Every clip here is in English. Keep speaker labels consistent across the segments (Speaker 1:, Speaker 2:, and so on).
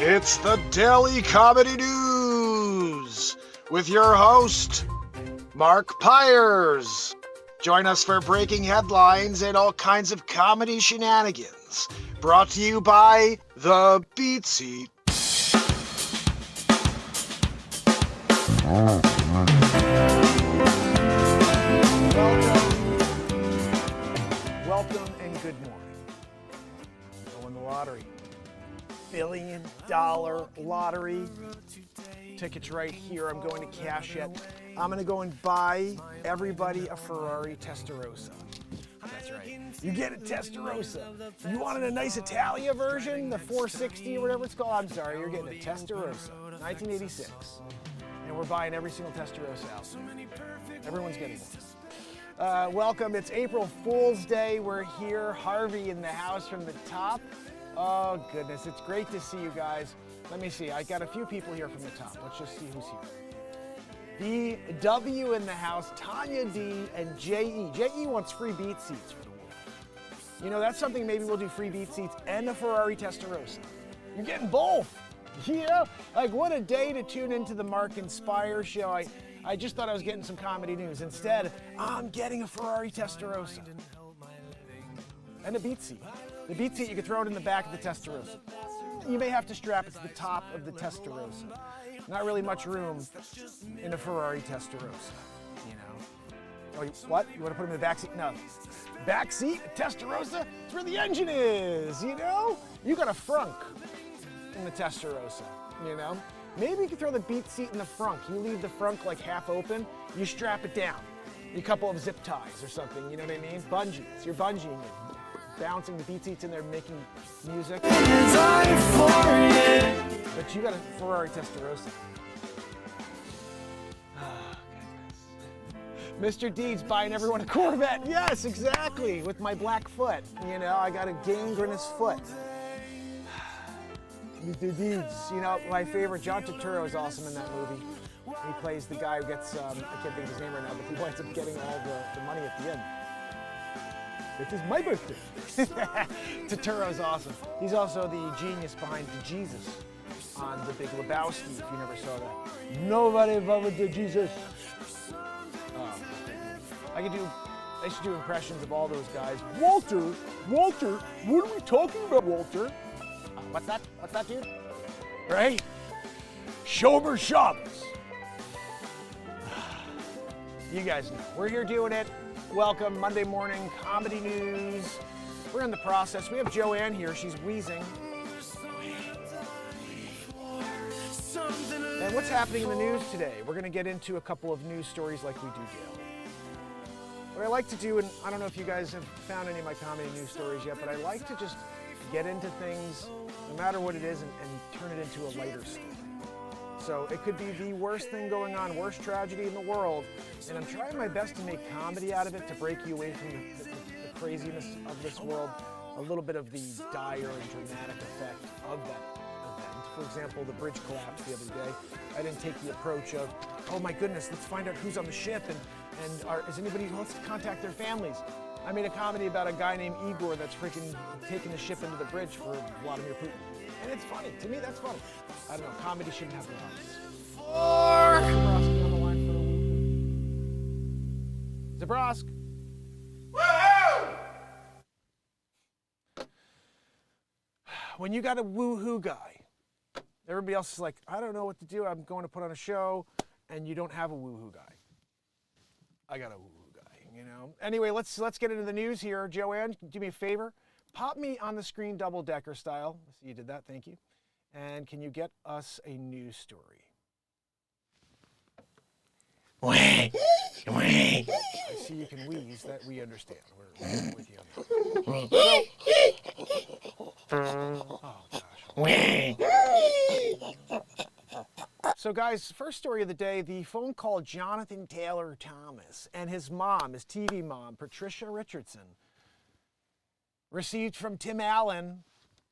Speaker 1: It's the Daily Comedy News with your host, Mark Pires. Join us for breaking headlines and all kinds of comedy shenanigans. Brought to you by The Beat Seat.
Speaker 2: Welcome and good morning. Go in the lottery. $1 billion lottery. Tickets right here. I'm going to CashApp. I'm going to go and buy everybody a Ferrari Testarossa. That's right. You get a Testarossa. You wanted a nice Italia version, the 460 or whatever it's called. I'm sorry, you're getting a Testarossa, 1986. And we're buying every single Testarossa out there. Everyone's getting one. Welcome. It's April Fool's Day. We're here. Harvey in the house from the top. Oh, goodness. It's great to see you guys. Let me see. I got a few people here from the top. Let's just see who's here. The W in the house, Tanya D and J.E. J.E. wants free beat seats for the war. You know, that's something maybe we'll do, free beat seats and a Ferrari Testarossa. You're getting both. Yeah. Like, what a day to tune into the MarkinsPires show. I just thought I was getting some comedy news. Instead, I'm getting a Ferrari Testarossa. And a beat seat. The beat seat, you can throw it in the back of the Testarossa. You may have to strap it to the top of the Testarossa. Not really much room in a Ferrari Testarossa, you know. Oh, what? You want to put him in the back seat? No. Back seat, Testarossa, it's where the engine is, you know? You got a frunk in the Testarossa, you know? Maybe you could throw the beat seat in the frunk. You leave the frunk like half open, you strap it down. A couple of zip ties or something, you know what I mean? Bungees, you're bungeeing it. Bouncing the beat seats in there, making music. But you got a Ferrari Testarossa. Oh, goodness. Mr. Deeds buying everyone a Corvette. Yes, exactly. With my black foot. You know, I got a gangrenous foot. Mr. Deeds. You know, my favorite, John Turturro is awesome in that movie. He plays the guy who gets, I can't think of his name right now, but he winds up getting all the money at the end. It is my birthday. Turturro's awesome. He's also the genius behind the Jesus on The Big Lebowski, if you never saw that. Nobody voted the Jesus. I should do impressions of all those guys. Walter, what are we talking about, Walter? What's that, dude? Right? Shomer Shabbos. You guys know. We're here doing it. Welcome, Monday morning comedy news. We're in the process. We have Joanne here. She's wheezing. And what's happening in the news today? We're going to get into a couple of news stories like we do daily. What I like to do, and I don't know if you guys have found any of my comedy news stories yet, but I like to just get into things, no matter what it is, and turn it into a lighter story. So it could be the worst thing going on, worst tragedy in the world, and I'm trying my best to make comedy out of it to break you away from the craziness of this world, a little bit of the dire and dramatic effect of that event. For example, the bridge collapse the other day. I didn't take the approach of, oh my goodness, let's find out who's on the ship and is anybody who wants to contact their families. I made a comedy about a guy named Igor that's freaking taking the ship into the bridge for Vladimir Putin. And it's funny. To me, that's funny. I don't know. Comedy shouldn't have lines. Zabroski on the line for a Zabrosk. Woohoo! When you got a woohoo guy, everybody else is like, I don't know what to do. I'm going to put on a show, and you don't have a woohoo guy. I got a woohoo guy, you know. Anyway, let's get into the news here. Joanne, do me a favor. Pop me on the screen double-decker style. I see you did that, thank you. And can you get us a news story? I see you can wheeze, that we understand. We're with you. Oh, gosh. So, guys, first story of the day, the phone call Jonathan Taylor Thomas and his mom, his TV mom, Patricia Richardson, received from Tim Allen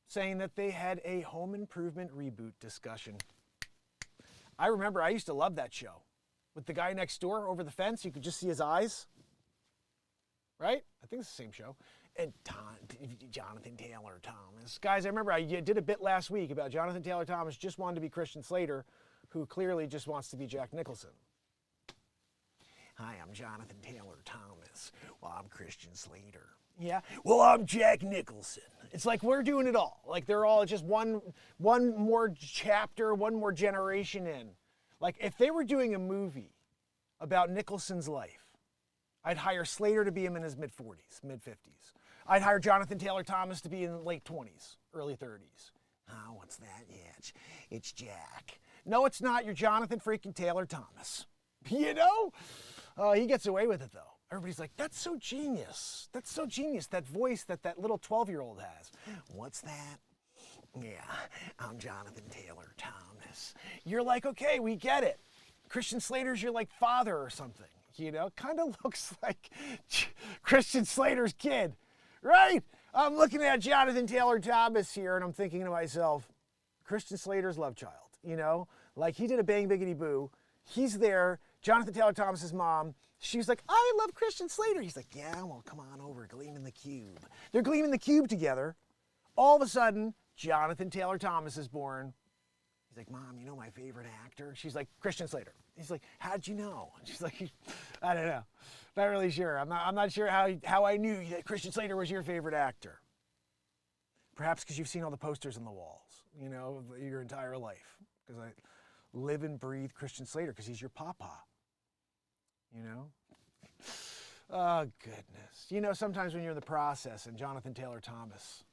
Speaker 2: saying that they had a home improvement reboot discussion. I remember I used to love that show. With the guy next door over the fence, you could just see his eyes. Right? I think it's the same show. And Jonathan Taylor Thomas. Guys, I remember I did a bit last week about Jonathan Taylor Thomas just wanted to be Christian Slater, who clearly just wants to be Jack Nicholson. Hi, I'm Jonathan Taylor Thomas. Well, I'm Christian Slater. Yeah, well, I'm Jack Nicholson. It's like we're doing it all. Like they're all just one more chapter, one more generation in. Like if they were doing a movie about Nicholson's life, I'd hire Slater to be him in his mid-40s, mid-50s. I'd hire Jonathan Taylor Thomas to be in the late 20s, early 30s. Oh, what's that? Yeah, it's Jack. No, it's not. You're Jonathan freaking Taylor Thomas. You know? He gets away with it, though. Everybody's like, that's so genius. That's so genius, that voice that little 12-year-old has. What's that? Yeah, I'm Jonathan Taylor Thomas. You're like, okay, we get it. Christian Slater's your, like, father or something. You know, kind of looks like Christian Slater's kid, right? I'm looking at Jonathan Taylor Thomas here, and I'm thinking to myself, Christian Slater's love child, you know? Like, he did a Bang Biggity Boo. He's there. Jonathan Taylor Thomas's mom, she's like, I love Christian Slater. He's like, yeah, well, come on over, gleaming the cube. They're gleaming the cube together. All of a sudden, Jonathan Taylor Thomas is born. He's like, Mom, you know my favorite actor? She's like, Christian Slater. He's like, how'd you know? She's like, I don't know. Not really sure. I'm not sure how I knew that Christian Slater was your favorite actor. Perhaps because you've seen all the posters on the walls, you know, your entire life. Because I live and breathe Christian Slater because he's your papa. You know? Oh, goodness. You know, sometimes when you're in the process and Jonathan Taylor Thomas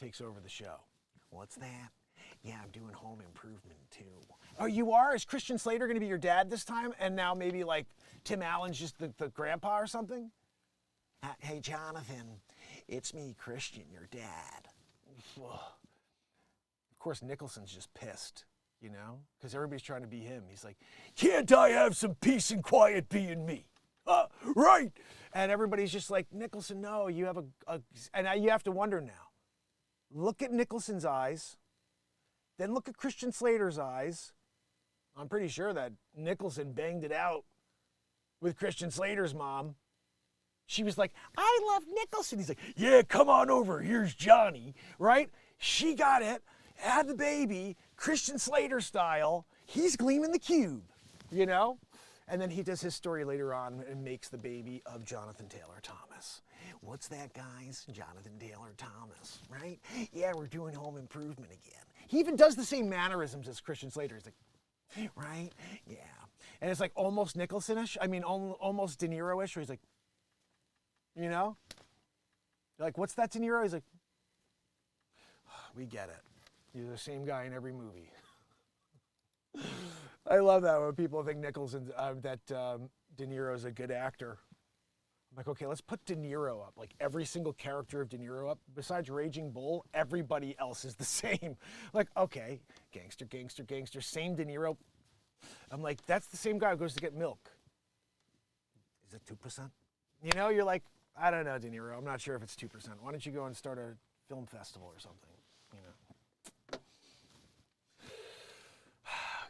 Speaker 2: takes over the show. What's that? Yeah, I'm doing home improvement too. Oh, you are? Is Christian Slater going to be your dad this time? And now maybe like Tim Allen's just the grandpa or something? Hey, Jonathan, it's me, Christian, your dad. Of course, Nicholson's just pissed, you know, because everybody's trying to be him. He's like, can't I have some peace and quiet being me? Right. And everybody's just like, Nicholson, no, you have and you have to wonder now. Look at Nicholson's eyes. Then look at Christian Slater's eyes. I'm pretty sure that Nicholson banged it out with Christian Slater's mom. She was like, I love Nicholson. He's like, yeah, come on over. Here's Johnny, right? She got it, had the baby, Christian Slater style. He's gleaming the cube, you know? And then he does his story later on and makes the baby of Jonathan Taylor Thomas. What's that, guys? Jonathan Taylor Thomas, right? Yeah, we're doing home improvement again. He even does the same mannerisms as Christian Slater. He's like, right? Yeah. And it's like almost Nicholson-ish. I mean, almost De Niro-ish. Where he's like, you know? You're like, what's that, De Niro? He's like, we get it. You're the same guy in every movie. I love that when people think Nicholson, De Niro's a good actor. I'm like, okay, let's put De Niro up. Like every single character of De Niro up, besides Raging Bull, everybody else is the same. Like, okay, gangster, gangster, gangster, same De Niro. I'm like, that's the same guy who goes to get milk. Is it 2%? You know, you're like, I don't know, De Niro. I'm not sure if it's 2%. Why don't you go and start a film festival or something, you know?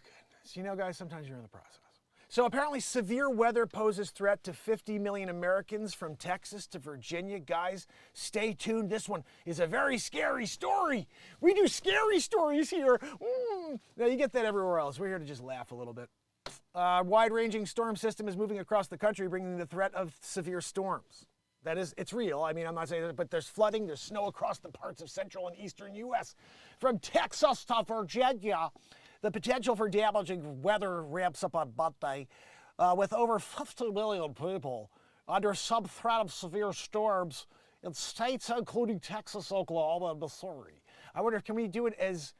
Speaker 2: Goodness. You know, guys, sometimes you're in the process. So apparently severe weather poses threat to 50 million Americans from Texas to Virginia. Guys, stay tuned. This one is a very scary story. We do scary stories here. Now, you get that everywhere else. We're here to just laugh a little bit. Wide-ranging storm system is moving across the country, bringing the threat of severe storms. That is, it's real. I mean, I'm not saying that, but there's flooding, there's snow across the parts of central and eastern U.S. From Texas to Virginia. The potential for damaging weather ramps up on Monday, with over 50 million people under some threat of severe storms in states including Texas, Oklahoma, and Missouri. I wonder, can we do it as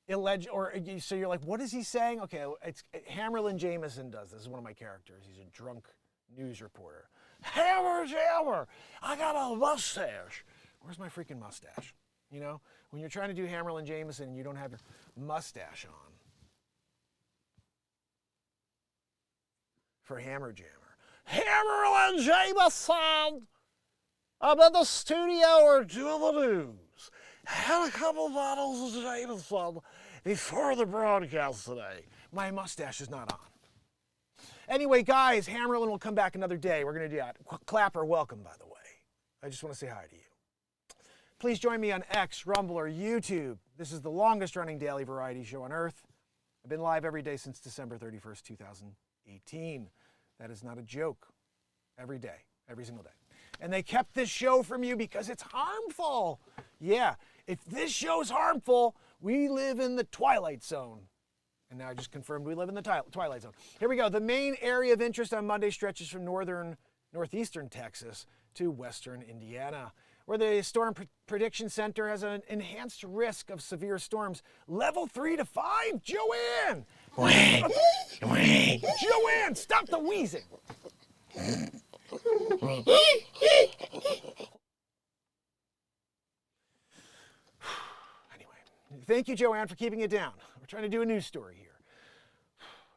Speaker 2: alleged, or so you're like, what is he saying? Okay, it's Hammerlin Jameson does this. This is one of my characters. He's a drunk news reporter. Hammer, I got a mustache. Where's my freaking mustache? You know, when you're trying to do Hammerlin Jameson and you don't have your mustache on. For Hammer Jammer. Hammerlin Jameson! I'm in the studio, we're doing the news. Had a couple bottles of Jameson before the broadcast today. My mustache is not on. Anyway, guys, Hammerlin will come back another day. We're going to do that. Clapper, welcome, by the way. I just want to say hi to you. Please join me on X, Rumble, or YouTube. This is the longest running daily variety show on earth. I've been live every day since December 31st, 2018. That is not a joke. Every day, every single day. And they kept this show from you because it's harmful. Yeah, if this show's harmful, we live in the Twilight Zone. And now I just confirmed we live in the Twilight Zone. Here we go. The main area of interest on Monday stretches from northeastern Texas to western Indiana, where the Storm Prediction Center has an enhanced risk of severe storms, level 3 to 5. Joanne! Joanne, stop the wheezing! Anyway, thank you, Joanne, for keeping it down. We're trying to do a news story here.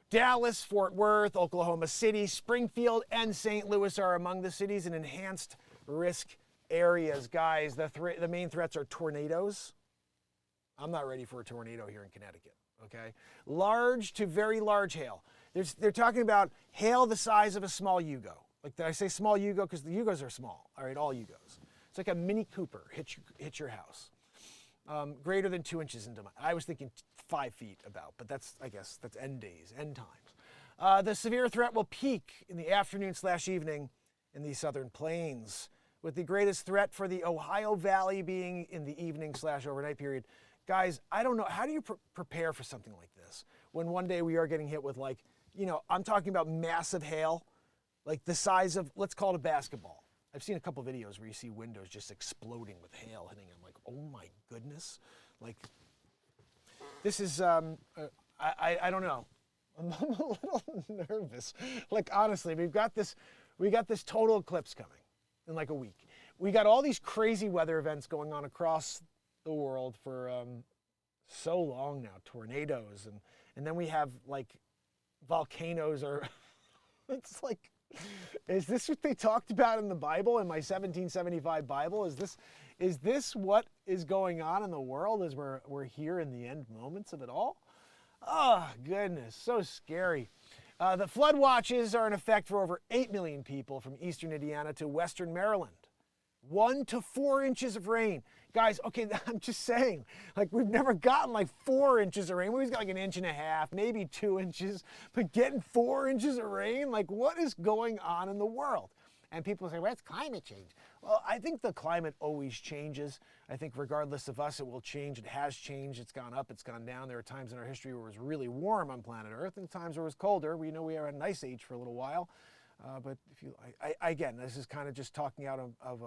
Speaker 2: Dallas, Fort Worth, Oklahoma City, Springfield, and St. Louis are among the cities in enhanced risk areas. Guys, the main threats are tornadoes. I'm not ready for a tornado here in Connecticut, okay? Large to very large hail. They're talking about hail the size of a small Yugo. Like, did I say small Yugo? Because the Yugos are small, all right, all Yugos. It's like a Mini Cooper hit your house. Greater than 2 inches into I was thinking 5 feet about, but I guess that's end days, end times. The severe threat will peak in the afternoon/evening in the southern plains, with the greatest threat for the Ohio Valley being in the evening/overnight period. Guys, I don't know, how do you prepare for something like this when one day we are getting hit with, like, you know, I'm talking about massive hail, like the size of, let's call it a basketball. I've seen a couple videos where you see windows just exploding with hail hitting them. Like, oh my goodness. Like, this is, I don't know. I'm a little nervous. Like, honestly, we got this total eclipse coming in like a week. We got all these crazy weather events going on across the world for so long now, tornadoes, and then we have like volcanoes, or it's like, is this what they talked about in the Bible, in my 1775 Bible? Is this what is going on in the world as we're here in the end moments of it all? Oh, goodness, so scary. The flood watches are in effect for over 8 million people from eastern Indiana to western Maryland. 1 to 4 inches of rain. Guys, okay, I'm just saying, like, we've never gotten like 4 inches of rain. We've got like 1.5 inches, maybe 2 inches, but getting 4 inches of rain, like, what is going on in the world? And people say, well, it's climate change. Well, I think the climate always changes. I think regardless of us, it will change. It has changed. It's gone up. It's gone down. There are times in our history where it was really warm on planet Earth and times where it was colder. We know we are at an ice age for a little while. But if you, again, this is kind of just talking out of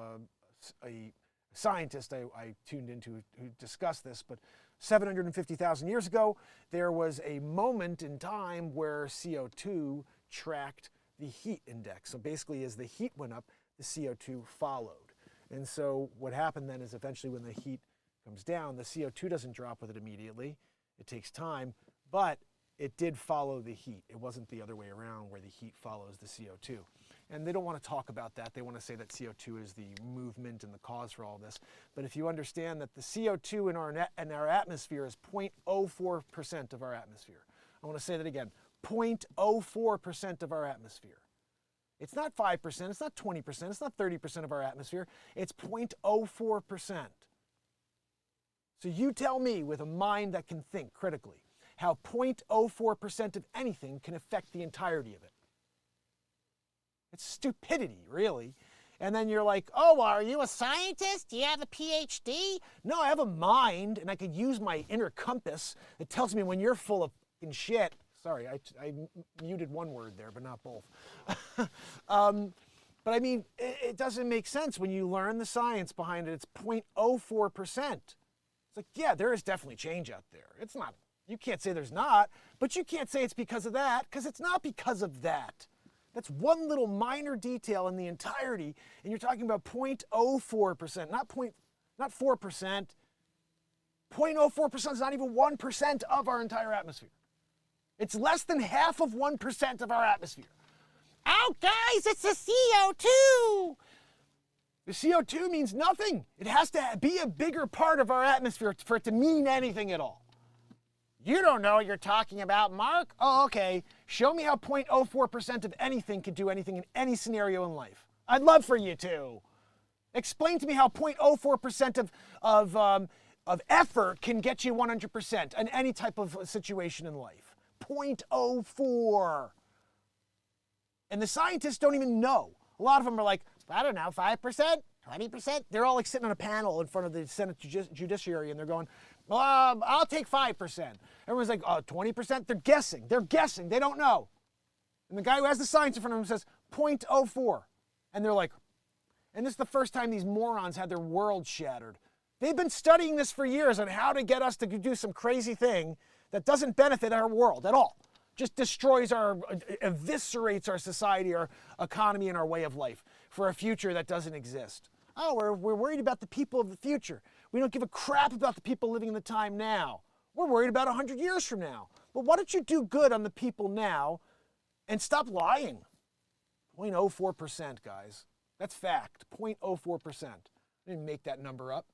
Speaker 2: a scientist I tuned into who discussed this, but 750,000 years ago, there was a moment in time where CO2 tracked the heat index. So basically, as the heat went up, the CO2 followed. And so what happened then is eventually when the heat comes down, the CO2 doesn't drop with it immediately. It takes time, but it did follow the heat. It wasn't the other way around where the heat follows the CO2. And they don't want to talk about that. They want to say that CO2 is the movement and the cause for all this. But if you understand that the CO2 in our atmosphere is 0.04% of our atmosphere. I want to say that again, 0.04% of our atmosphere. It's not 5%, it's not 20%, it's not 30% of our atmosphere. It's 0.04%. So you tell me, with a mind that can think critically, how 0.04% of anything can affect the entirety of it. It's stupidity, really. And then you're like, oh, are you a scientist? Do you have a PhD? No, I have a mind, and I could use my inner compass that tells me when you're full of fucking shit. Sorry, I muted one word there, but not both. But I mean, it doesn't make sense when you learn the science behind it. It's 0.04%. It's like, yeah, there is definitely change out there. It's not, you can't say there's not, but you can't say it's because of that, because it's not because of that. That's one little minor detail in the entirety, and you're talking about 0.04%, not 4%. 0.04% is not even 1% of our entire atmosphere. It's less than half of 1% of our atmosphere. Oh, guys, it's the CO2. The CO2 means nothing. It has to be a bigger part of our atmosphere for it to mean anything at all. You don't know what you're talking about, Mark? Oh, okay. Show me how 0.04% of anything could do anything in any scenario in life. I'd love for you to. Explain to me how 0.04% of effort can get you 100% in any type of situation in life. 0.04. And the scientists don't even know. A lot of them are like, I don't know, 5%, 20%. They're all like sitting on a panel in front of the Senate Judiciary and they're going, I'll take 5%. Everyone's like, 20%? They're guessing. They're guessing. They don't know. And the guy who has the science in front of him says 0.04. And they're like, and this is the first time these morons had their world shattered. They've been studying this for years on how to get us to do some crazy thing that doesn't benefit our world at all. Just destroys eviscerates our society, our economy, and our way of life for a future that doesn't exist. Oh, we're worried about the people of the future. We don't give a crap about the people living in the time now. We're worried about 100 years from now. Well, why don't you do good on the people now and stop lying? 0.04%, guys. That's fact, 0.04%. I didn't make that number up.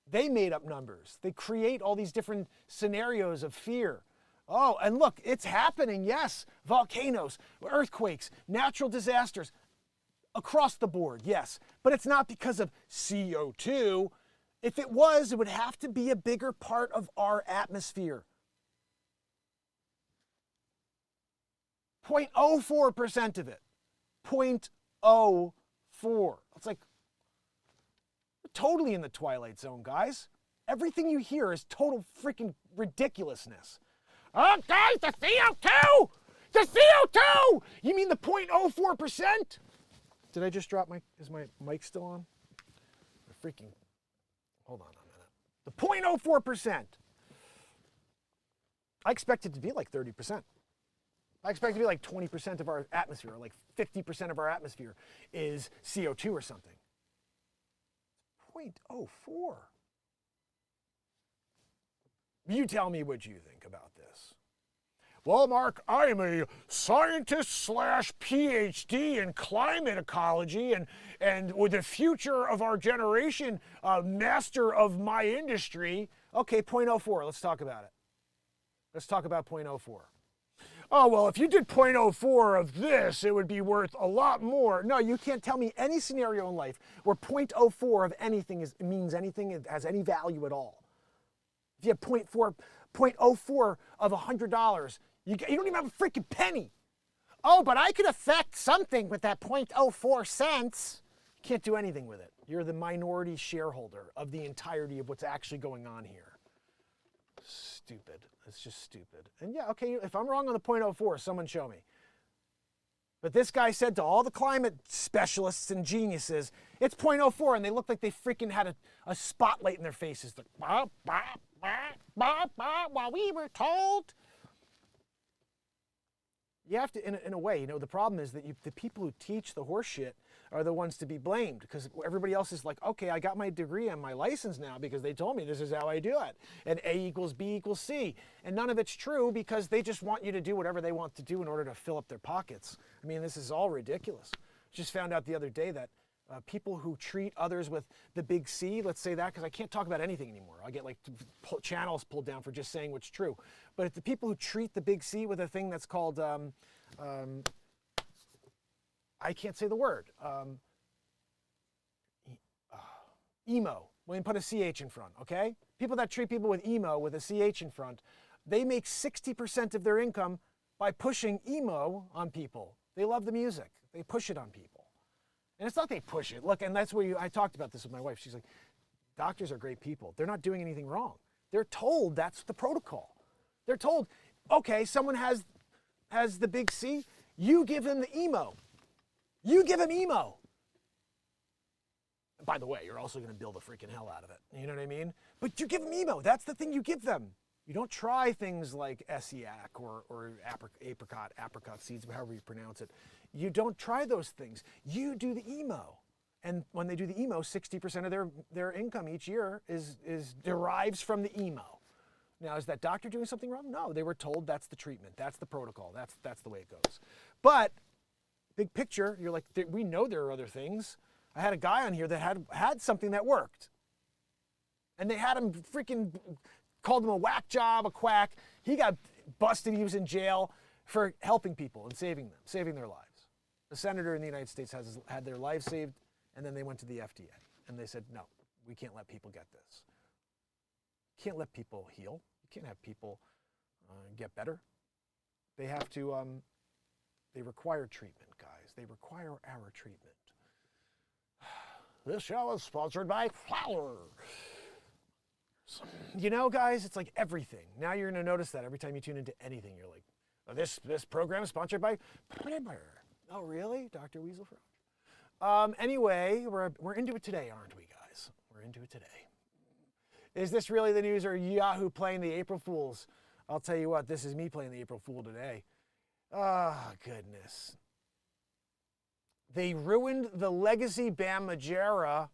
Speaker 2: They made up numbers. They create all these different scenarios of fear. Oh, and look, it's happening, yes. Volcanoes, earthquakes, natural disasters, across the board, yes. But it's not because of CO2. If it was, it would have to be a bigger part of our atmosphere. 0.04% of it. 0.04. It's like, we're totally in the twilight zone, guys. Everything you hear is total freaking ridiculousness. Oh, guys, the CO2! The CO2! You mean the 0.04%? Did I just drop is my mic still on? Hold on a minute. The 0.04%. I expect it to be like 30%. I expect it to be like 20% of our atmosphere, or like 50% of our atmosphere is CO2 or something. 0.04. You tell me what you think about this. Well, Mark, I am a scientist / PhD in climate ecology and with the future of our generation, master of my industry. Okay, 0.04, let's talk about it. Let's talk about 0.04. Oh, well, if you did 0.04 of this, it would be worth a lot more. No, you can't tell me any scenario in life where 0.04 of anything means anything, it has any value at all. If you have 0.04 of $100, you don't even have a freaking penny. Oh, but I could affect something with that 0.04 cents. You can't do anything with it. You're the minority shareholder of the entirety of what's actually going on here. Stupid. It's just stupid. And yeah, okay, if I'm wrong on the 0.04, someone show me. But this guy said to all the climate specialists and geniuses, it's 0.04, and they look like they freaking had a spotlight in their faces. Like, bah, bah, bah, bah, bah, while we were told. You have to, in a way, the problem is that the people who teach the horse shit are the ones to be blamed, because everybody else is like, okay, I got my degree and my license now because they told me this is how I do it. And A = B = C. And none of it's true because they just want you to do whatever they want to do in order to fill up their pockets. I mean, this is all ridiculous. Just found out the other day that people who treat others with the big C, let's say that, because I can't talk about anything anymore. I get like channels pulled down for just saying what's true. But if the people who treat the big C with a thing that's called, I can't say the word, emo, when you put a CH in front, okay? People that treat people with emo with a CH in front, they make 60% of their income by pushing emo on people. They love the music. They push it on people. And it's not they push it. Look, and that's where I talked about this with my wife. She's like, doctors are great people. They're not doing anything wrong. They're told that's the protocol. They're told, okay, someone has the big C, you give him the emo. You give him emo. By the way, you're also going to build the freaking hell out of it. You know what I mean? But you give them emo. That's the thing you give them. You don't try things like Essiac or apricot seeds, however you pronounce it. You don't try those things. You do the emo. And when they do the emo, 60% of their income each year derives from the emo. Now, is that doctor doing something wrong? No, they were told that's the treatment. That's the protocol. That's the way it goes. But big picture, you're like, we know there are other things. I had a guy on here that had something that worked. And they had him freaking, called him a whack job, a quack. He got busted. He was in jail for helping people and saving their lives. A senator in the United States had their lives saved, and then they went to the FDA. And they said, no, we can't let people get this. You can't let people heal. You can't have people get better. They have to, they require treatment, guys. They require our treatment. This show is sponsored by Flour. You know, guys, it's like everything. Now you're going to notice that every time you tune into anything, you're like, oh, this program is sponsored by Pires. Oh, really? Dr. Weasel Frog? Anyway, we're into it today, aren't we, guys? We're into it today. Is this really the news or Yahoo playing the April Fools? I'll tell you what, this is me playing the April Fool today. Ah, goodness. They ruined the legacy Bam Margera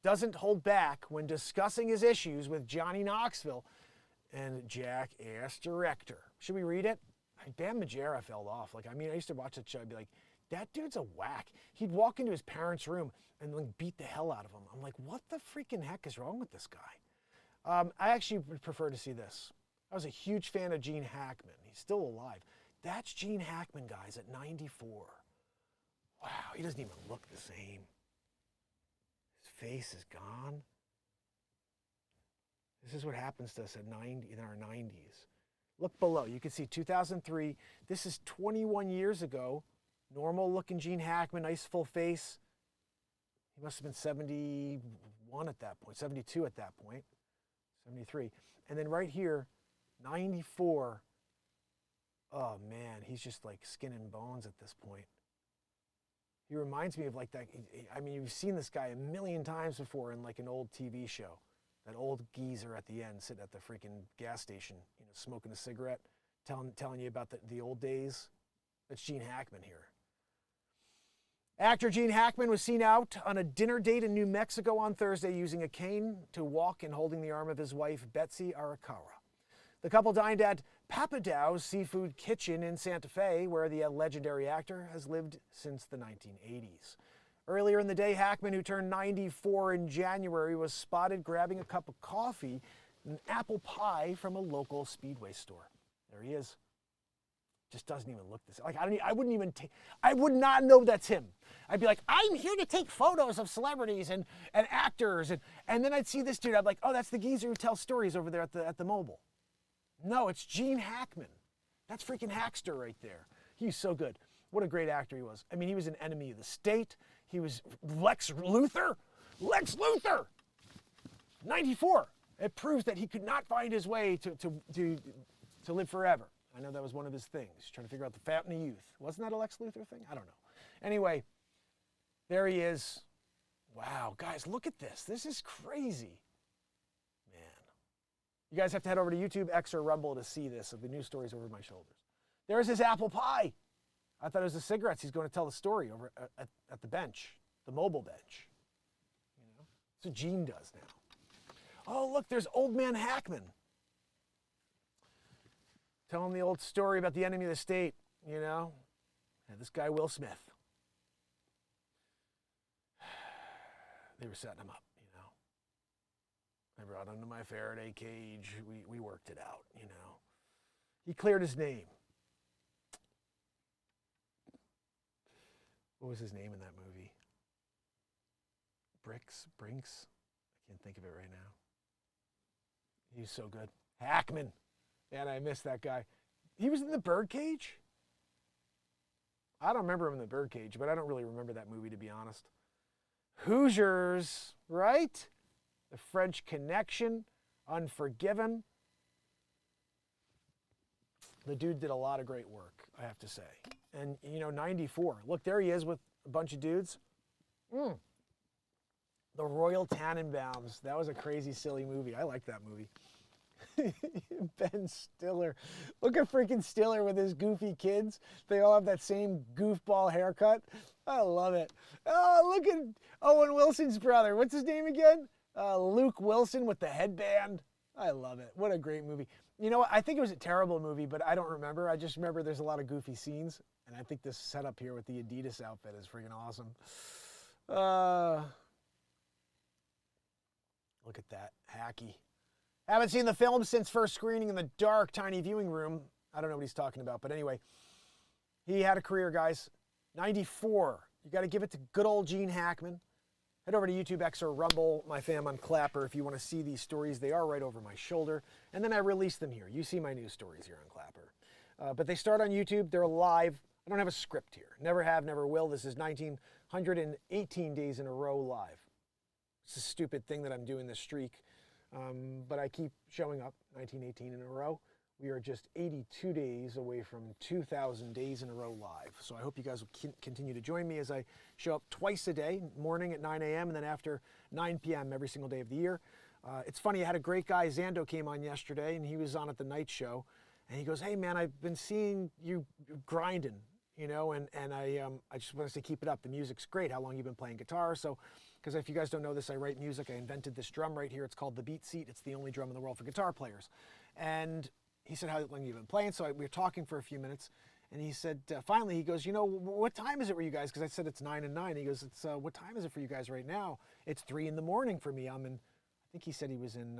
Speaker 2: doesn't hold back when discussing his issues with Johnny Knoxville and Jackass director. Should we read it? Bam Margera fell off. Like, I mean, I used to watch that show. I'd be like, that dude's a whack. He'd walk into his parents' room and like beat the hell out of him. I'm like, what the freaking heck is wrong with this guy? I actually would prefer to see this. I was a huge fan of Gene Hackman. He's still alive. That's Gene Hackman, guys, at 94. Wow, he doesn't even look the same. His face is gone. This is what happens to us at 90 in our 90s. Look below. You can see 2003. This is 21 years ago. Normal looking Gene Hackman, nice full face. He must have been 71 at that point, 72 at that point, 73. And then right here, 94. Oh man, he's just like skin and bones at this point. He reminds me of like that. I mean, you've seen this guy a million times before in like an old TV show. That old geezer at the end sitting at the freaking gas station, you know, smoking a cigarette, telling you about the old days. That's Gene Hackman here. Actor Gene Hackman was seen out on a dinner date in New Mexico on Thursday using a cane to walk and holding the arm of his wife, Betsy Arakawa. The couple dined at Papadow's Seafood Kitchen in Santa Fe, where the legendary actor has lived since the 1980s. Earlier in the day, Hackman, who turned 94 in January, was spotted grabbing a cup of coffee and an apple pie from a local Speedway store. There he is. Just doesn't even look the same. Like, I would not know that's him. I'd be like, I'm here to take photos of celebrities and actors. And then I'd see this dude. I'd be like, oh, that's the geezer who tells stories over there at the mobile. No, it's Gene Hackman. That's freaking Hackster right there. He's so good. What a great actor he was. I mean, he was an enemy of the state. He was Lex Luthor. Lex Luthor! 94. It proves that he could not find his way to live forever. I know that was one of his things. Trying to figure out the fountain of youth. Wasn't that a Lex Luthor thing? I don't know. Anyway, there he is. Wow, guys, look at this. This is crazy. Man. You guys have to head over to YouTube, X, or Rumble to see this of the news stories over my shoulders. There's his apple pie. I thought it was the cigarettes. He's going to tell the story over at the bench, the mobile bench. You know? That's what Gene does now. Oh, look, there's old man Hackman. Telling the old story about the enemy of the state, you know? And this guy, Will Smith. They were setting him up, you know? I brought him to my Faraday cage. We worked it out, you know? He cleared his name. What was his name in that movie? Brinks? I can't think of it right now. He's so good. Hackman. Man, I missed that guy. He was in the Birdcage? I don't remember him in the Birdcage, but I don't really remember that movie, to be honest. Hoosiers, right? The French Connection, Unforgiven. The dude did a lot of great work, I have to say. And, you know, 94. Look, there he is with a bunch of dudes. The Royal Tannenbaums. That was a crazy, silly movie. I like that movie. Ben Stiller. Look at freaking Stiller with his goofy kids. They all have that same goofball haircut. I love it. Oh, look at Owen Wilson's brother. What's his name again? Luke Wilson with the headband. I love it. What a great movie. You know what? I think it was a terrible movie, but I don't remember. I just remember there's a lot of goofy scenes. And I think this setup here with the Adidas outfit is freaking awesome. Look at that. Hacky. Haven't seen the film since first screening in the dark, tiny viewing room. I don't know what he's talking about, but anyway. He had a career, guys. 94. You got to give it to good old Gene Hackman. Head over to YouTube, X, or Rumble, my fam on Clapper, if you want to see these stories. They are right over my shoulder. And then I release them here. You see my news stories here on Clapper. But they start on YouTube. They're live. I don't have a script here. Never have, never will. This is 1,918 days in a row live. It's a stupid thing that I'm doing this streak. But I keep showing up, 1918 in a row. We are just 82 days away from 2,000 days in a row live. So I hope you guys will continue to join me as I show up twice a day, morning at 9 a.m. and then after 9 p.m. every single day of the year. It's funny, I had a great guy, Zando came on yesterday, and he was on at the night show. And he goes, hey man, I've been seeing you grinding, you know, and I just want to say keep it up. The music's great. How long you been playing guitar? So, because if you guys don't know this, I write music. I invented this drum right here. It's called the Beat Seat. It's the only drum in the world for guitar players. And he said, how long have you been playing? So we were talking for a few minutes, and he said, finally, he goes, you know, what time is it for you guys? Because I said it's 9 and 9. He goes, it's what time is it for you guys right now? It's 3 in the morning for me. I'm in, I think he said he was in,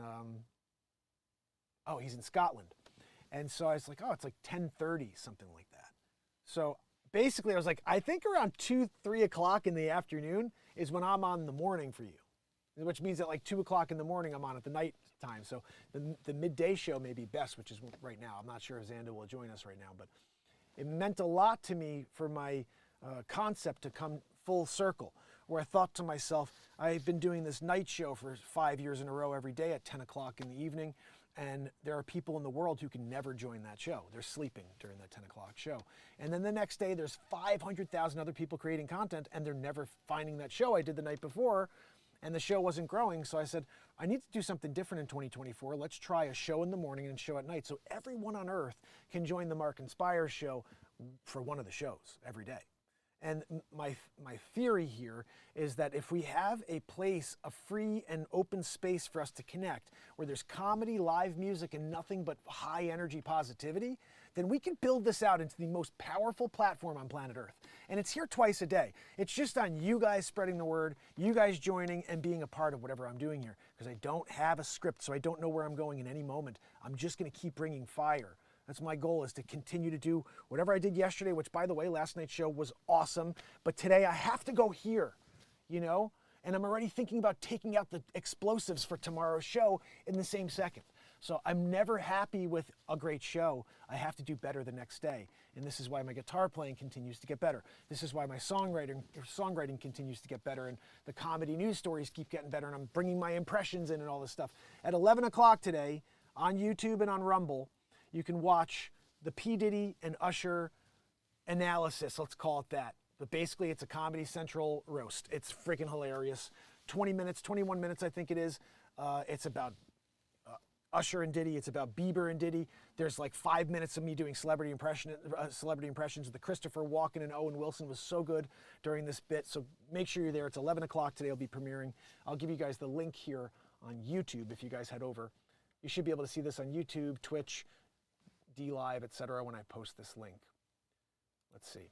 Speaker 2: he's in Scotland. And so I was like, oh, it's like 10:30, something like that. So basically I was like, I think around 2, 3 o'clock in the afternoon is when I'm on the morning for you. Which means that like 2 o'clock in the morning, I'm on at the night time. So the midday show may be best, which is right now. I'm not sure if Xander will join us right now, but it meant a lot to me for my concept to come full circle, where I thought to myself, I've been doing this night show for 5 years in a row every day at 10 o'clock in the evening. And there are people in the world who can never join that show. They're sleeping during that 10 o'clock show. And then the next day, there's 500,000 other people creating content, and they're never finding that show I did the night before. And the show wasn't growing, so I said, I need to do something different in 2024. Let's try a show in the morning and a show at night, so everyone on earth can join the MarkinsPires show for one of the shows every day. And my theory here is that if we have a place, a free and open space for us to connect, where there's comedy, live music, and nothing but high energy positivity, then we can build this out into the most powerful platform on planet Earth. And it's here twice a day. It's just on you guys spreading the word, you guys joining and being a part of whatever I'm doing here. Because I don't have a script, so I don't know where I'm going in any moment. I'm just gonna keep bringing fire. That's my goal, is to continue to do whatever I did yesterday, which, by the way, last night's show was awesome. But today I have to go here, you know? And I'm already thinking about taking out the explosives for tomorrow's show in the same second. So I'm never happy with a great show. I have to do better the next day. And this is why my guitar playing continues to get better. This is why my songwriting continues to get better. And the comedy news stories keep getting better. And I'm bringing my impressions in and all this stuff. At 11 o'clock today, on YouTube and on Rumble, you can watch the P. Diddy and Usher analysis, let's call it that. But basically, it's a Comedy Central roast. It's freaking hilarious. 20 minutes, 21 minutes, I think it is. It's about Usher and Diddy. It's about Bieber and Diddy. There's like 5 minutes of me doing celebrity impressions. The Christopher Walken and Owen Wilson was so good during this bit. So make sure you're there. It's 11 o'clock today. I'll be premiering. I'll give you guys the link here on YouTube if you guys head over. You should be able to see this on YouTube, Twitch, DLive, etc. when I post this link. Let's see.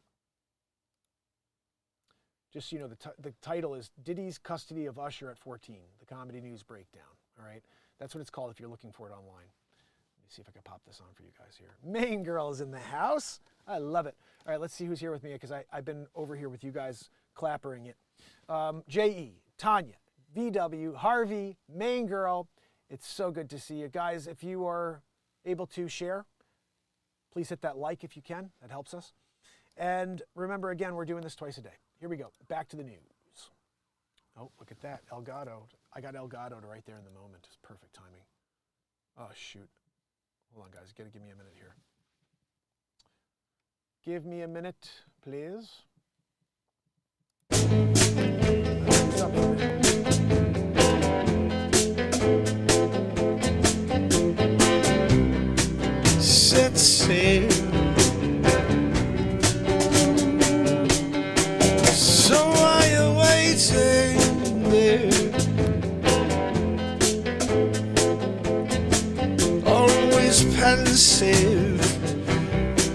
Speaker 2: Just so you know, the title is Diddy's Custody of Usher at 14, the comedy news breakdown. All right, that's what it's called if you're looking for it online. Let me see if I can pop this on for you guys here. Main girl is in the house. I love it. All right, let's see who's here with me, because I've been over here with you guys clappering it. J.E., Tanya, VW, Harvey, main girl. It's so good to see you guys. If you are able to share, please hit that like if you can. That helps us. And remember, again, we're doing this twice a day. Here we go. Back to the news. Oh, look at that. Elgato. I got Elgato right there in the moment. It's perfect timing. Oh, shoot. Hold on, guys. Gotta give me a minute here. Give me a minute, please.
Speaker 3: Set sail. So are you waiting there? Always pensive,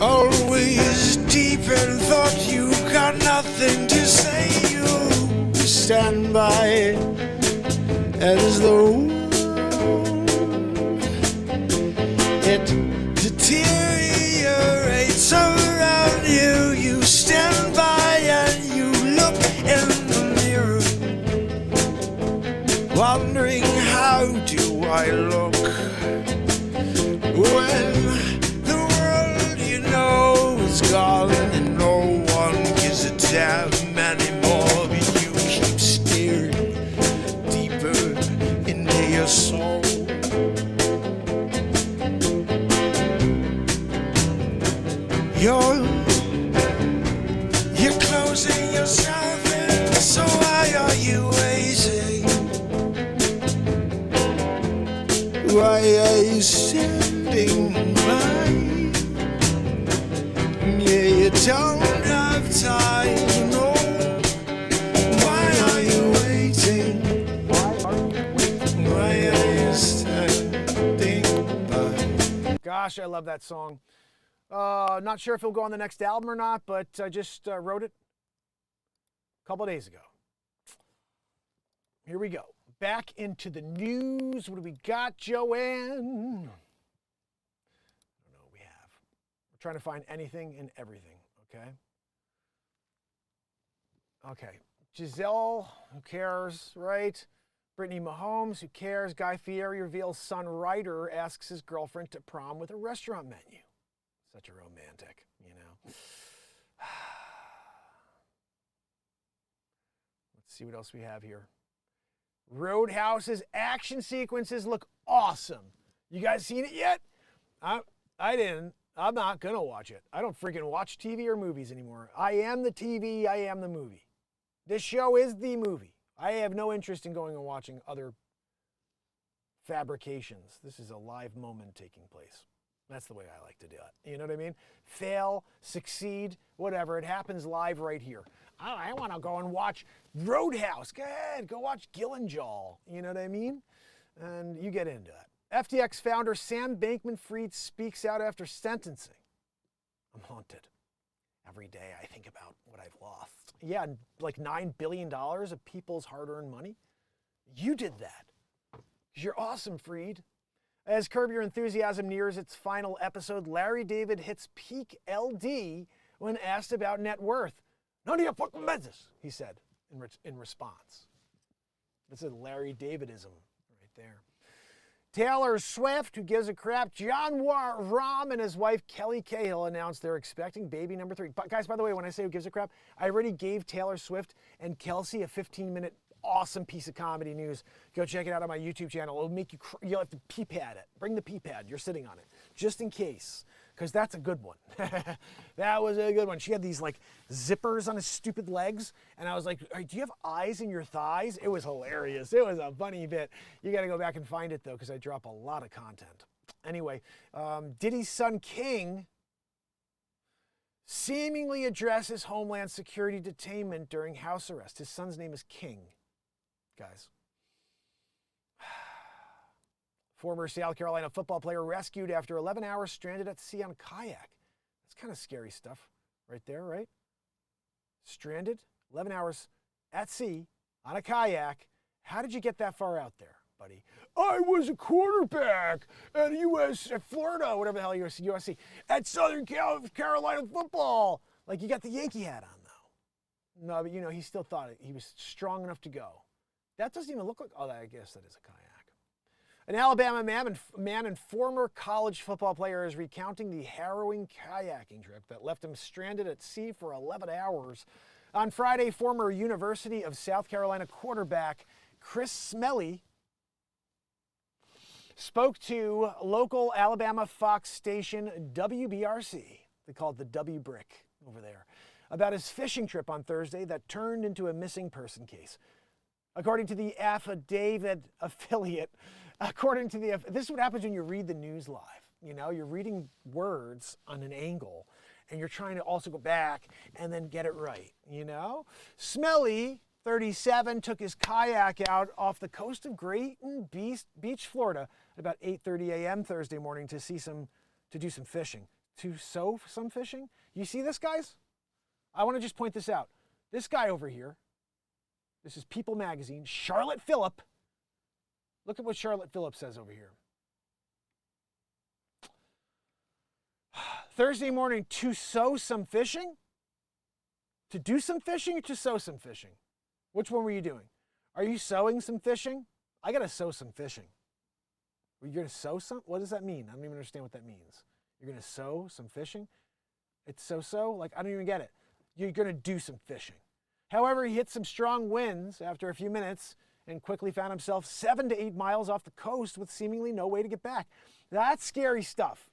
Speaker 3: always deep in thought. You got nothing to say. You stand by as though it deteriorates around you. You stand by and you look in the mirror. You're closing yourself in, so why are you waiting? Why are you standing by? Yeah, you don't have time, no. Why are you waiting? Why are you standing by?
Speaker 2: Gosh, I love that song. Not sure if it'll go on the next album or not, but I just wrote it a couple of days ago. Here we go. Back into the news. What do we got, Joanne? I don't know what we have. We're trying to find anything and everything, okay? Okay. Giselle, who cares, right? Brittany Mahomes, who cares? Guy Fieri reveals son Ryder asks his girlfriend to prom with a restaurant menu. Such a romantic, you know. Let's see what else we have here. Roadhouse's action sequences look awesome. You guys seen it yet? I didn't. I'm not going to watch it. I don't freaking watch TV or movies anymore. I am the TV. I am the movie. This show is the movie. I have no interest in going and watching other fabrications. This is a live moment taking place. That's the way I like to do it. You know what I mean? Fail, succeed, whatever. It happens live right here. Oh, I want to go and watch Roadhouse. Go ahead, go watch Gillenjaw. You know what I mean? And you get into it. FTX founder Sam Bankman-Fried speaks out after sentencing. I'm haunted. Every day I think about what I've lost. Yeah, like $9 billion of people's hard-earned money. You did that. You're awesome, Fried. As Curb Your Enthusiasm nears its final episode, Larry David hits peak LD when asked about net worth. None of your fucking business, he said in response. That's a Larry Davidism right there. Taylor Swift, who gives a crap, John Rahm and his wife Kelly Cahill announced they're expecting baby number 3. But guys, by the way, when I say who gives a crap, I already gave Taylor Swift and Kelsey a 15-minute awesome piece of comedy news. Go check it out on my YouTube channel. It'll make you, you'll have to pee-pad it. Bring the pee-pad. You're sitting on it, just in case, because that's a good one. That was a good one. She had these like zippers on his stupid legs, and I was like, "Hey, do you have eyes in your thighs?" It was hilarious. It was a funny bit. You got to go back and find it though, because I drop a lot of content. Anyway, Diddy's son King seemingly addresses Homeland Security detainment during house arrest. His son's name is King. Guys. Former South Carolina football player rescued after 11 hours stranded at sea on a kayak. That's kind of scary stuff right there, right? Stranded, 11 hours at sea on a kayak. How did you get that far out there, buddy? I was a quarterback at Florida, whatever the hell USC, at Southern Carolina football. Like, you got the Yankee hat on, though. No, but, you know, he still thought he was strong enough to go. That doesn't even look like, oh, I guess that is a kayak. An Alabama man and former college football player is recounting the harrowing kayaking trip that left him stranded at sea for 11 hours. On Friday, former University of South Carolina quarterback Chris Smelly spoke to local Alabama Fox station WBRC, they call it the W Brick over there, about his fishing trip on Thursday that turned into a missing person case. According to the affidavit affiliate, this is what happens when you read the news live. You know, you're reading words on an angle, and you're trying to also go back and then get it right, you know? Smelly, 37, took his kayak out off the coast of Grayton Beach, Florida, at about 8:30 a.m. Thursday morning to do some fishing. To sow some fishing? You see this, guys? I want to just point this out. This guy over here, this is People Magazine, Charlotte Phillip. Look at what Charlotte Phillip says over here. Thursday morning, to sow some fishing? To do some fishing or to sow some fishing? Which one were you doing? Are you sowing some fishing? I got to sow some fishing. You're going to sow some? What does that mean? I don't even understand what that means. You're going to sow some fishing? It's so-so? Like, I don't even get it. You're going to do some fishing. However, he hit some strong winds after a few minutes and quickly found himself 7 to 8 miles off the coast with seemingly no way to get back. That's scary stuff.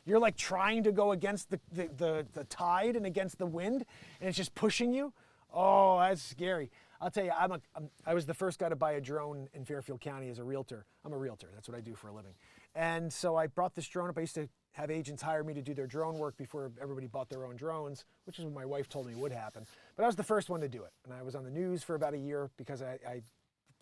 Speaker 2: You're like trying to go against the tide and against the wind, and it's just pushing you. Oh, that's scary. I'll tell you, I was the first guy to buy a drone in Fairfield County as a realtor. I'm a realtor. That's what I do for a living. And so I brought this drone up. I used to have agents hire me to do their drone work before everybody bought their own drones, which is what my wife told me would happen. But I was the first one to do it. And I was on the news for about a year because I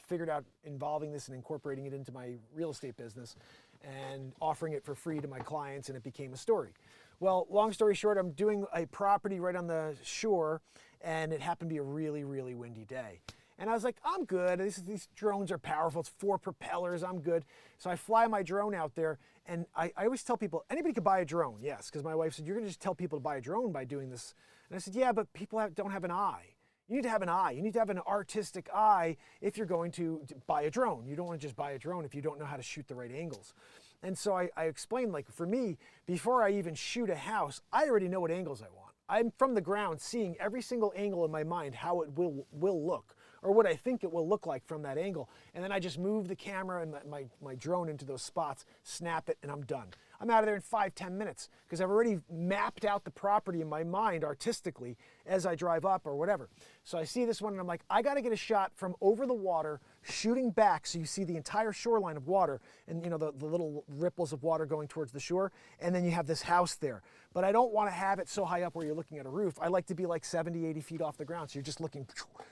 Speaker 2: figured out involving this and incorporating it into my real estate business and offering it for free to my clients, and it became a story. Well, long story short, I'm doing a property right on the shore, and it happened to be a really, really windy day. And I was like, I'm good. These drones are powerful. It's 4 propellers. I'm good. So I fly my drone out there, and I always tell people, anybody could buy a drone. Yes, because my wife said, you're going to just tell people to buy a drone by doing this. And I said, yeah, but people don't have an eye. You need to have an eye. You need to have an artistic eye if you're going to buy a drone. You don't want to just buy a drone if you don't know how to shoot the right angles. And so I explained, like, for me, before I even shoot a house, I already know what angles I want. I'm from the ground seeing every single angle in my mind, how it will look, or what I think it will look like from that angle. And then I just move the camera and my drone into those spots, snap it, and I'm done. I'm out of there in 5-10 minutes because I've already mapped out the property in my mind artistically as I drive up or whatever. So I see this one and I'm like, I got to get a shot from over the water, shooting back so you see the entire shoreline of water and, you know, the little ripples of water going towards the shore, and then you have this house there. But I don't want to have it so high up where you're looking at a roof. I like to be like 70, 80 feet off the ground, so you're just looking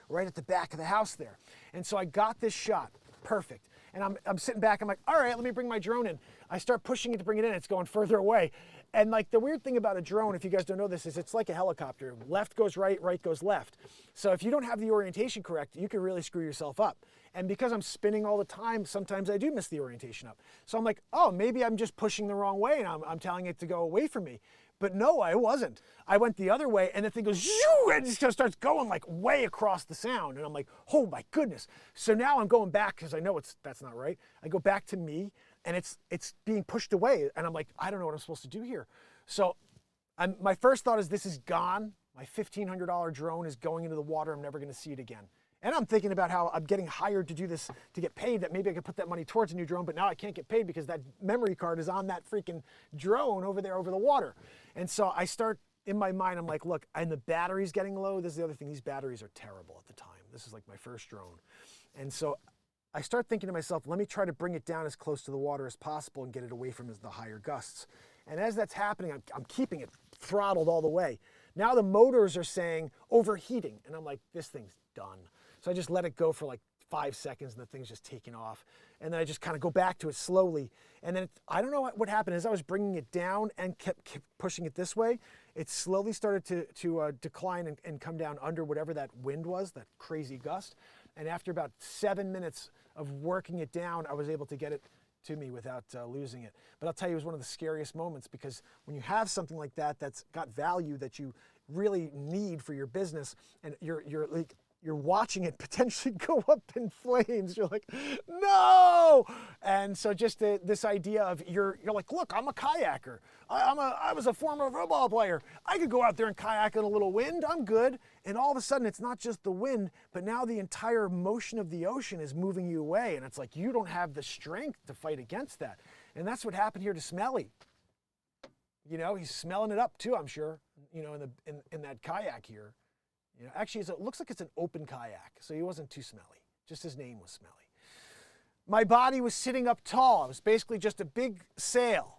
Speaker 2: right at the back of the house there. And so I got this shot, perfect. And I'm sitting back, I'm like, all right, let me bring my drone in. I start pushing it to bring it in, it's going further away. And like the weird thing about a drone, if you guys don't know this, is it's like a helicopter. Left goes right, right goes left. So if you don't have the orientation correct, you can really screw yourself up. And because I'm spinning all the time, sometimes I do miss the orientation up. So I'm like, oh, maybe I'm just pushing the wrong way and I'm telling it to go away from me. But no, I wasn't. I went the other way and the thing goes, shoo, and it just starts going like way across the sound. And I'm like, oh my goodness. So now I'm going back because I know that's not right. I go back to me and it's being pushed away. And I'm like, I don't know what I'm supposed to do here. So my first thought is this is gone. My $1,500 drone is going into the water. I'm never going to see it again. And I'm thinking about how I'm getting hired to do this to get paid, that maybe I could put that money towards a new drone, but now I can't get paid because that memory card is on that freaking drone over there over the water. And so I start, in my mind, I'm like, look, and the battery's getting low. This is the other thing. These batteries are terrible at the time. This is like my first drone. And so I start thinking to myself, let me try to bring it down as close to the water as possible and get it away from the higher gusts. And as that's happening, I'm keeping it throttled all the way. Now the motors are saying overheating. And I'm like, this thing's done. So I just let it go for like 5 seconds and the thing's just taking off. And then I just kind of go back to it slowly. And then I don't know what happened. As I was bringing it down and kept pushing it this way, it slowly started to decline and come down under whatever that wind was, that crazy gust. And after about 7 minutes of working it down, I was able to get it to me without losing it. But I'll tell you, it was one of the scariest moments because when you have something like that that's got value that you really need for your business, and you're watching it potentially go up in flames. You're like, no! And so just this idea of you're like, look, I'm a kayaker. I was a former football player. I could go out there and kayak in a little wind. I'm good. And all of a sudden, it's not just the wind, but now the entire motion of the ocean is moving you away. And it's like you don't have the strength to fight against that. And that's what happened here to Smelly. You know, he's smelling it up too, I'm sure. You know, in that kayak here. You know, actually, it looks like it's an open kayak, so he wasn't too smelly. Just his name was smelly. My body was sitting up tall. It was basically just a big sail.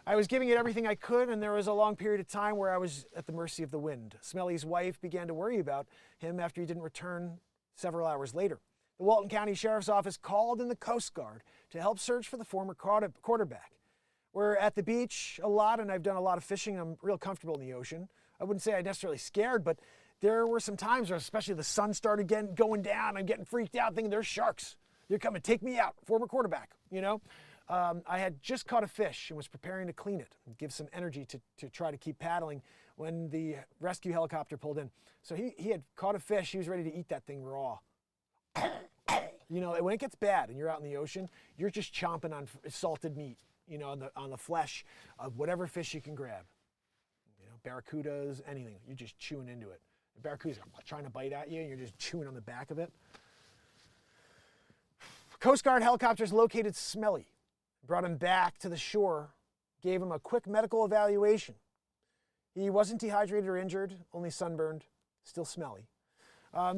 Speaker 2: I was giving it everything I could, and there was a long period of time where I was at the mercy of the wind. Smelly's wife began to worry about him after he didn't return several hours later. The Walton County Sheriff's Office called in the Coast Guard to help search for the former quarterback. We're at the beach a lot, and I've done a lot of fishing. I'm real comfortable in the ocean. I wouldn't say I'm necessarily scared, but there were some times where especially the sun started going down, I'm getting freaked out thinking there's sharks. They're coming to take me out, former quarterback, you know. I had just caught a fish and was preparing to clean it and give some energy to try to keep paddling when the rescue helicopter pulled in. So he had caught a fish, he was ready to eat that thing raw. You know, when it gets bad and you're out in the ocean, you're just chomping on salted meat, you know, on the flesh of whatever fish you can grab. You know, barracudas, anything, you're just chewing into it. The barracuda's trying to bite at you, and you're just chewing on the back of it. Coast Guard helicopters located Smelly, brought him back to the shore, gave him a quick medical evaluation. He wasn't dehydrated or injured, only sunburned, still smelly.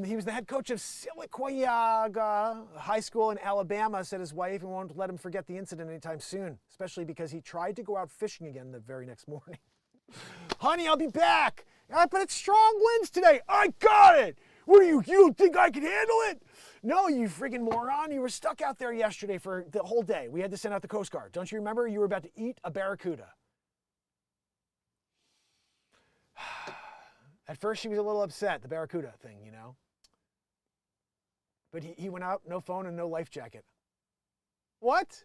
Speaker 2: He was the head coach of Silicuyaga High School in Alabama, said his wife, and won't let him forget the incident anytime soon, especially because he tried to go out fishing again the very next morning. Honey, I'll be back. But it's strong winds today. I got it. What do you don't think I can handle it? No, you freaking moron. You were stuck out there yesterday for the whole day. We had to send out the Coast Guard. Don't you remember? You were about to eat a barracuda. At first, she was a little upset, the barracuda thing, you know. But he went out, no phone and no life jacket. What?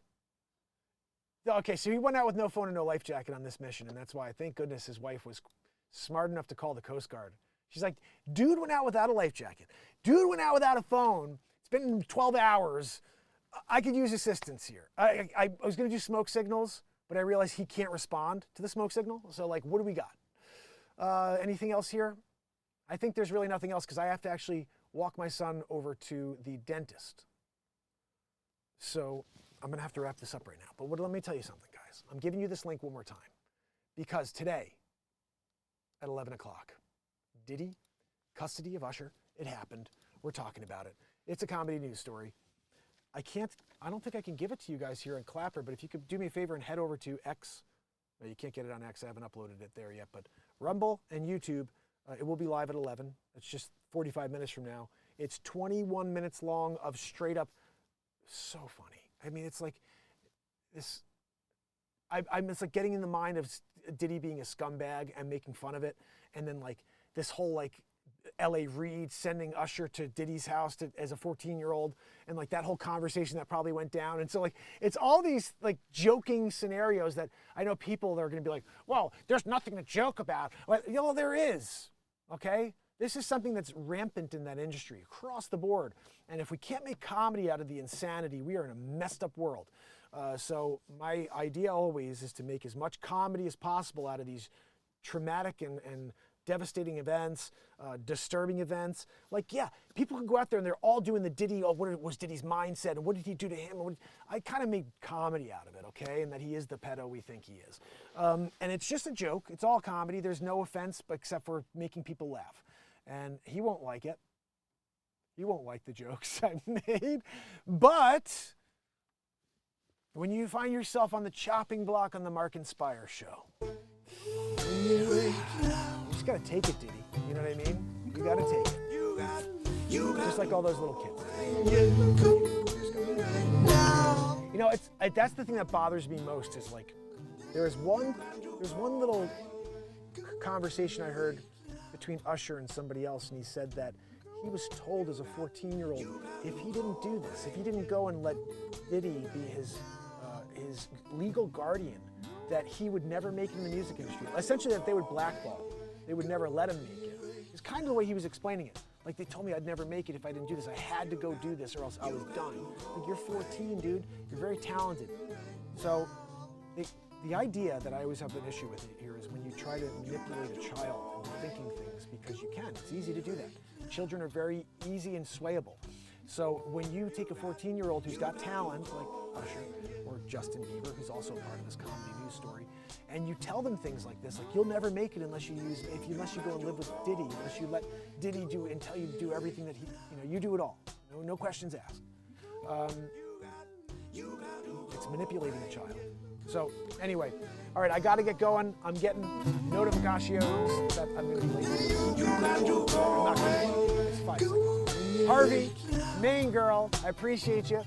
Speaker 2: Okay, so he went out with no phone and no life jacket on this mission, and that's why, thank goodness, his wife was smart enough to call the Coast Guard. She's like, dude went out without a life jacket. Dude went out without a phone. It's been 12 hours. I could use assistance here. I was going to do smoke signals, but I realized he can't respond to the smoke signal. So, like, what do we got? Anything else here? I think there's really nothing else because I have to actually walk my son over to the dentist. So I'm going to have to wrap this up right now. But let me tell you something, guys. I'm giving you this link one more time because today at 11 o'clock, Diddy, custody of Usher, it happened. We're talking about it. It's a comedy news story. I don't think I can give it to you guys here in Clapper, but if you could do me a favor and head over to X. No, you can't get it on X. I haven't uploaded it there yet, but Rumble and YouTube, it will be live at 11. It's just 45 minutes from now. It's 21 minutes long of straight up, so funny. I mean, it's like this, it's like getting in the mind of Diddy being a scumbag and making fun of it. And then like this whole like L.A. Reid sending Usher to Diddy's house as a 14-year-old, and like that whole conversation that probably went down. And so like it's all these like joking scenarios that I know people are going to be like, well, there's nothing to joke about. Well, you know, there is, okay? This is something that's rampant in that industry across the board. And if we can't make comedy out of the insanity, we are in a messed up world. So my idea always is to make as much comedy as possible out of these traumatic and devastating events, disturbing events. Like, yeah, people can go out there and they're all doing the Diddy, what was Diddy's mindset and what did he do to him? I kind of made comedy out of it, okay? And that he is the pedo we think he is. And it's just a joke. It's all comedy. There's no offense except for making people laugh. And he won't like it. He won't like the jokes I made. But when you find yourself on the chopping block on the MarkinsPires show, you just gotta take it, Diddy. You know what I mean? You gotta take it. Just like all those little kids. You know, that's the thing that bothers me most is like, there's one little conversation I heard between Usher and somebody else, and he said that he was told as a 14-year-old, if he didn't do this, if he didn't go and let Diddy be his legal guardian, that he would never make it in the music industry. Essentially, that they would blackball. They would never let him make it. It's kind of the way he was explaining it. Like, they told me I'd never make it if I didn't do this. I had to go do this or else I was done. Like, you're 14, dude. You're very talented. So the idea that I always have an issue with here is when you try to manipulate a child into thinking things, because you can. It's easy to do that. Children are very easy and swayable. So when you take a 14-year-old who's got talent, like Usher or Justin Bieber, who's also a part of this comedy news story, and you tell them things like this, like you'll never make it unless you go and live with Diddy, unless you let Diddy do and tell you to do everything that you do it all. No questions asked. It's manipulating a child. So anyway, all right, I got to get going. I'm getting notifications that I'm going to be late. I'm not going to. It's 5 seconds. Harvey, main girl, I appreciate you.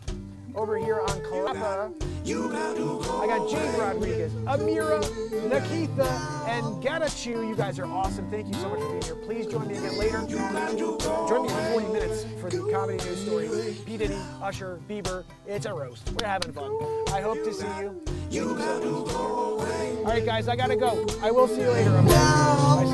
Speaker 2: Over here on Clapper, I got Jade Rodriguez, Amira, Nikita, and Gatachu. You guys are awesome. Thank you so much for being here. Please join me again later. Join me in 40 minutes for the comedy news story. P. Diddy, Usher, Bieber. It's a roast. We're having fun. I hope to see you. All right, guys, I got to go. I will see you later. Okay? Bye.